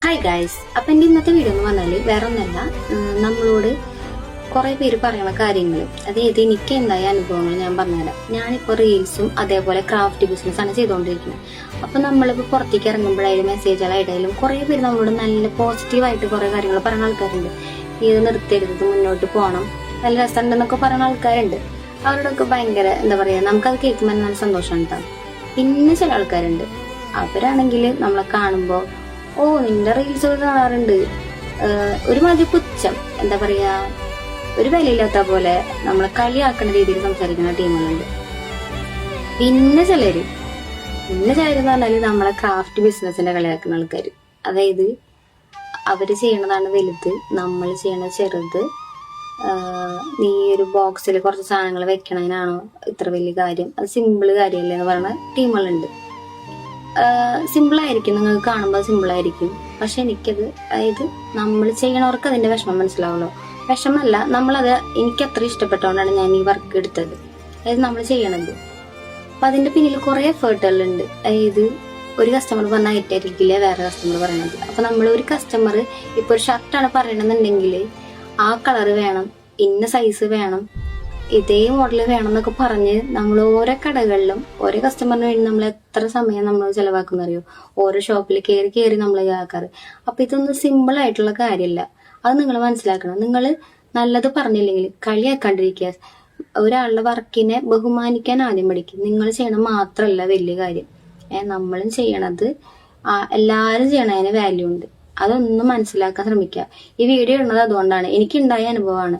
Hi guys, അപ്പൊ എന്റെ ഇന്നത്തെ വീഡിയോ എന്ന് പറഞ്ഞാല് വേറെ ഒന്നല്ല, നമ്മളോട് കുറെ പേര് പറയുന്ന കാര്യങ്ങൾ, അതായത് എനിക്ക് എന്തായ അനുഭവങ്ങൾ ഞാൻ പറഞ്ഞുതരാം. ഞാനിപ്പോ റീൽസും അതേപോലെ ക്രാഫ്റ്റ് ബിസിനസ് ആണ് ചെയ്തുകൊണ്ടിരിക്കുന്നത്. അപ്പൊ നമ്മളിപ്പോ പുറത്തേക്ക് ഇറങ്ങുമ്പോഴായാലും മെസ്സേജുകളായിട്ടായാലും കുറെ പേര് നമ്മളോട് നല്ല പോസിറ്റീവായിട്ട് കുറെ കാര്യങ്ങൾ പറയുന്ന ആൾക്കാരുണ്ട്. ഇത് നിർത്തരുത്, മുന്നോട്ട് പോകണം, നല്ല രസമുണ്ടെന്നൊക്കെ പറയുന്ന ആൾക്കാരുണ്ട്. അവരോടൊക്കെ ഭയങ്കര എന്താ പറയാ, നമുക്കത് കേൾക്കുമ്പോൾ നല്ല സന്തോഷം ഉണ്ടാവും. പിന്നെ ചില ആൾക്കാരുണ്ട്, അവരാണെങ്കിൽ നമ്മളെ കാണുമ്പോ നിന്റെ റീൽസ് കാണാറുണ്ട്, ഒരുമാതിരി പുച്ഛം, എന്താ പറയാ, ഒരു വിലയില്ലാത്ത പോലെ നമ്മളെ കളിയാക്കുന്ന രീതിയിൽ സംസാരിക്കുന്ന ടീമുകളുണ്ട്. പിന്നെ ചിലരെന്ന് പറഞ്ഞാല് നമ്മളെ ക്രാഫ്റ്റ് ബിസിനസിന്റെ കളിയാക്കുന്ന ആൾക്കാർ. അതായത് അവര് ചെയ്യണതാണ് വലുത്, നമ്മൾ ചെയ്യണത് ചെറുത്, നീ ഒരു ബോക്സിൽ കുറച്ച് സാധനങ്ങൾ വെക്കണതിനാണോ ഇത്ര വലിയ കാര്യം, അത് സിമ്പിള് കാര്യമല്ലേ എന്ന് പറയുന്ന ടീമുകളുണ്ട്. സിമ്പിൾ ആയിരിക്കും, നിങ്ങൾക്ക് കാണുമ്പോൾ സിമ്പിൾ ആയിരിക്കും, പക്ഷെ എനിക്കത്, അതായത് നമ്മൾ ചെയ്യണവർക്ക് അതിന്റെ വിഷമം മനസ്സിലാവുള്ളൂ. വിഷമല്ല, നമ്മളത് എനിക്ക് അത്ര ഇഷ്ടപ്പെട്ടോണ്ടാണ് ഞാൻ ഈ വർക്ക് എടുത്തത്, അതായത് നമ്മൾ ചെയ്യണത്. അപ്പൊ അതിന്റെ പിന്നിൽ കുറെ എഫേർട്ടുകളുണ്ട്. അതായത് ഒരു കസ്റ്റമർ പറഞ്ഞാൽ ഏറ്റായിരിക്കില്ല വേറെ കസ്റ്റമർ പറയണത്. അപ്പൊ നമ്മൾ ഒരു കസ്റ്റമർ ഇപ്പൊ ഒരു ഷർട്ടാണ് പറയണമെന്നുണ്ടെങ്കിൽ ആ കളർ വേണം, ഇന്ന സൈസ് വേണം, ഇതേ മോഡൽ വേണം എന്നൊക്കെ പറഞ്ഞ് നമ്മൾ ഓരോ കടകളിലും ഓരോ കസ്റ്റമറിന് വേണ്ടി നമ്മൾ എത്ര സമയം നമ്മൾ ചെലവാക്കുന്ന അറിയോ, ഓരോ ഷോപ്പിൽ കയറി നമ്മൾ ഇതാക്കാറ്. അപ്പൊ ഇതൊന്നും സിമ്പിൾ ആയിട്ടുള്ള കാര്യമല്ല, അത് നിങ്ങൾ മനസ്സിലാക്കണം. നിങ്ങൾ നല്ലത് പറഞ്ഞില്ലെങ്കിൽ കളിയാക്കാണ്ടിരിക്കുക, ഒരാളുടെ വർക്കിനെ ബഹുമാനിക്കാൻ ആദ്യം പഠിക്കും. നിങ്ങൾ ചെയ്യണത് മാത്രമല്ല വലിയ കാര്യം, നമ്മളും ചെയ്യണത്, എല്ലാവരും ചെയ്യണതിന് വാല്യൂ ഉണ്ട്. അതൊന്നും മനസ്സിലാക്കാൻ ശ്രമിക്കുക. ഈ വീഡിയോ ഇടുന്നത് അതുകൊണ്ടാണ്, എനിക്കുണ്ടായ അനുഭവമാണ്.